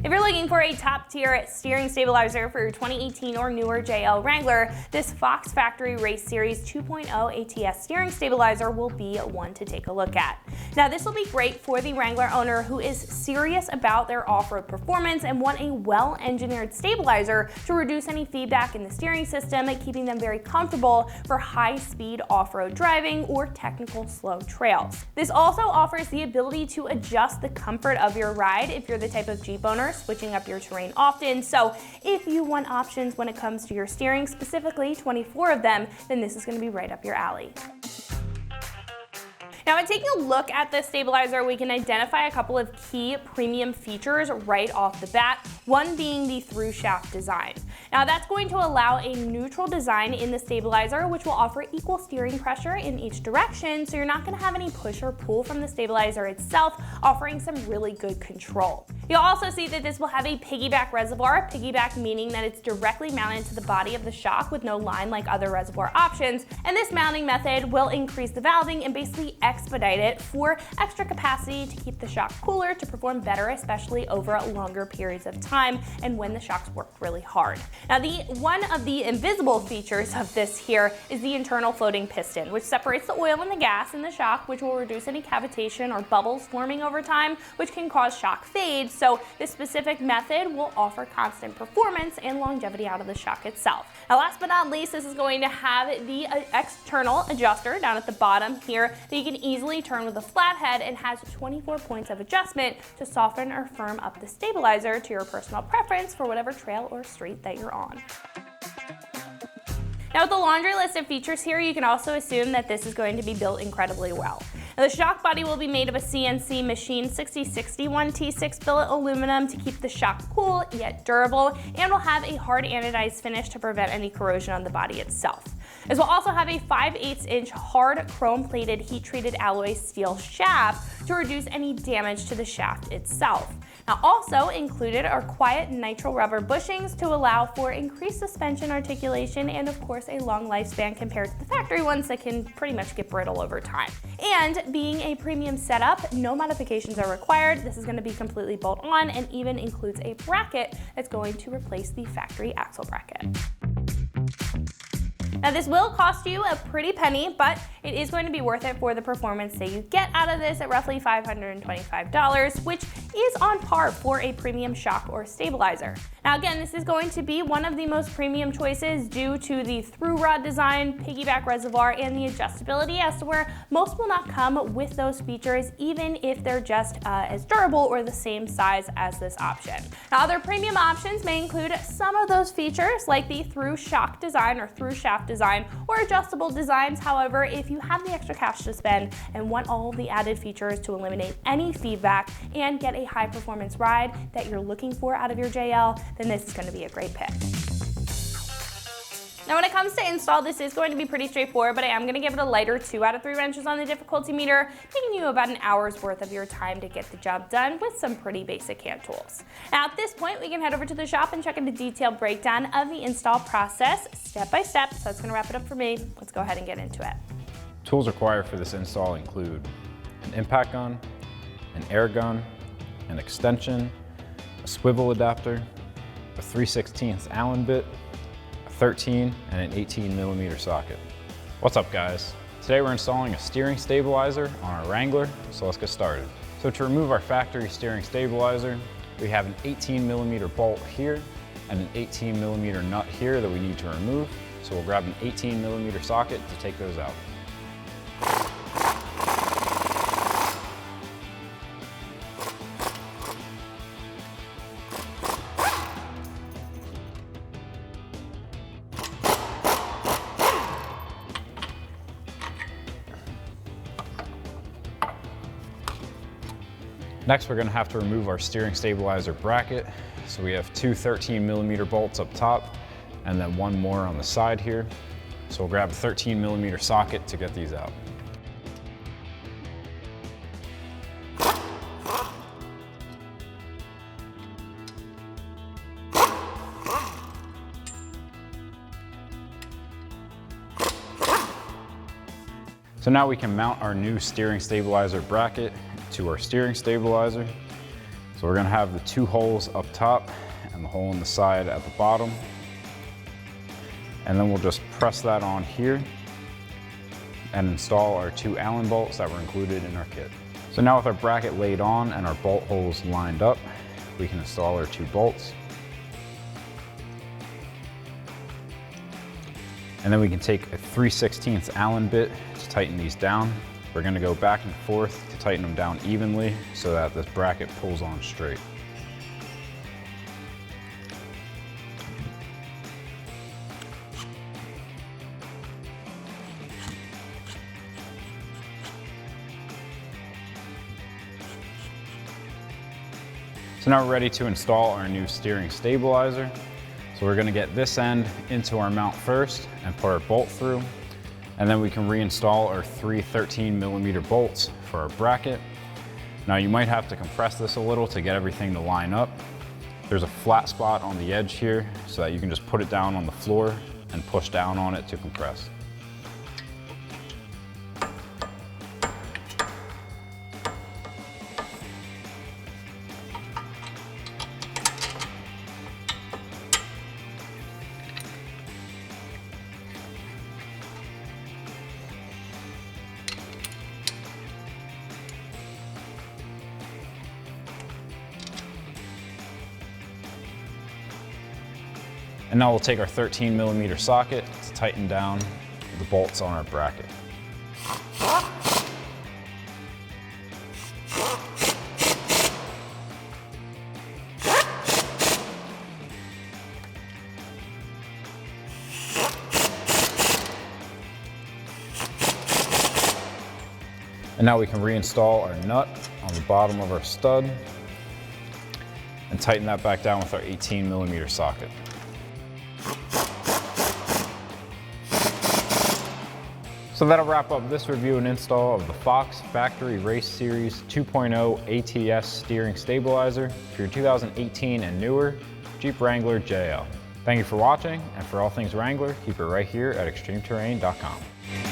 If you're looking for a top-tier steering stabilizer for your 2018 or newer JL Wrangler, this Fox Factory Race Series 2.0 ATS Steering Stabilizer will be one to take a look at. Now, this will be great for the Wrangler owner who is serious about their off-road performance and want a well-engineered stabilizer to reduce any feedback in the steering system, keeping them very comfortable for high-speed off-road driving or technical slow trails. This also offers the ability to adjust the comfort of your ride if you're the type of Jeep owner switching up your terrain often. So if you want options when it comes to your steering, specifically 24 of them, then this is going to be right up your alley. Now, in taking a look at this stabilizer, we can identify a couple of key premium features right off the bat, one being the through shaft design. Now, that's going to allow a neutral design in the stabilizer, which will offer equal steering pressure in each direction, so you're not going to have any push or pull from the stabilizer itself, offering some really good control. You'll also see that this will have a piggyback reservoir, piggyback meaning that it's directly mounted to the body of the shock with no line like other reservoir options, and this mounting method will increase the valving and basically expedite it for extra capacity to keep the shock cooler to perform better, especially over longer periods of time and when the shocks work really hard. Now, one of the invisible features of this here is the internal floating piston, which separates the oil and the gas in the shock, which will reduce any cavitation or bubbles forming over time, which can cause shock fade. So this specific method will offer constant performance and longevity out of the shock itself. Now, last but not least, this is going to have the external adjuster down at the bottom here that you can easily turn with a flathead and has 24 points of adjustment to soften or firm up the stabilizer to your personal preference for whatever trail or street that you're on. Now, with the laundry list of features here, you can also assume that this is going to be built incredibly well. Now, the shock body will be made of a CNC machined 6061 T6 billet aluminum to keep the shock cool yet durable, and will have a hard anodized finish to prevent any corrosion on the body itself. This will also have a 5/8" hard chrome-plated heat-treated alloy steel shaft to reduce any damage to the shaft itself. Now, also included are quiet nitrile rubber bushings to allow for increased suspension articulation and, of course, a long lifespan compared to the factory ones that can pretty much get brittle over time. And being a premium setup, no modifications are required. This is going to be completely bolt-on and even includes a bracket that's going to replace the factory axle bracket. Now, this will cost you a pretty penny, but it is going to be worth it for the performance that you get out of this at roughly $525, which is on par for a premium shock or stabilizer. Now, again, this is going to be one of the most premium choices due to the through rod design, piggyback reservoir, and the adjustability, as to where most will not come with those features, even if they're just as durable or the same size as this option. Now, other premium options may include some of those features like the through shock design or through shaft design or adjustable designs. However, if you have the extra cash to spend and want all the added features to eliminate any feedback and get a high performance ride that you're looking for out of your JL, then this is going to be a great pick. Now, when it comes to install, this is going to be pretty straightforward, but I am going to give it a lighter 2 out of 3 wrenches on the difficulty meter, taking you about an hour's worth of your time to get the job done with some pretty basic hand tools. Now, at this point, we can head over to the shop and check into a detailed breakdown of the install process step by step. So that's going to wrap it up for me. Let's go ahead and get into it. Tools required for this install include an impact gun, an air gun, an extension, a swivel adapter, a 3/16 Allen bit, 13 and an 18mm socket. What's up, guys? Today we're installing a steering stabilizer on our Wrangler, so let's get started. So to remove our factory steering stabilizer, we have an 18mm bolt here and an 18mm nut here that we need to remove. So we'll grab an 18mm socket to take those out. Next, we're going to have to remove our steering stabilizer bracket. So we have 2 13mm bolts up top and then one more on the side here. So we'll grab a 13mm socket to get these out. So now we can mount our new steering stabilizer bracket to our steering stabilizer. So we're gonna have the 2 holes up top and the hole in the side at the bottom. And then we'll just press that on here and install our 2 Allen bolts that were included in our kit. So now with our bracket laid on and our bolt holes lined up, we can install our 2 bolts. And then we can take a 3/16 Allen bit to tighten these down. We're gonna go back and forth to tighten them down evenly so that this bracket pulls on straight. So now we're ready to install our new steering stabilizer. So we're gonna get this end into our mount first and put our bolt through. And then we can reinstall our 3 13mm bolts for our bracket. Now you might have to compress this a little to get everything to line up. There's a flat spot on the edge here so that you can just put it down on the floor and push down on it to compress. And now we'll take our 13mm socket to tighten down the bolts on our bracket. And now we can reinstall our nut on the bottom of our stud and tighten that back down with our 18mm socket. So that'll wrap up this review and install of the Fox Factory Race Series 2.0 ATS Steering Stabilizer for your 2018 and newer Jeep Wrangler JL. Thank you for watching, and for all things Wrangler, keep it right here at ExtremeTerrain.com.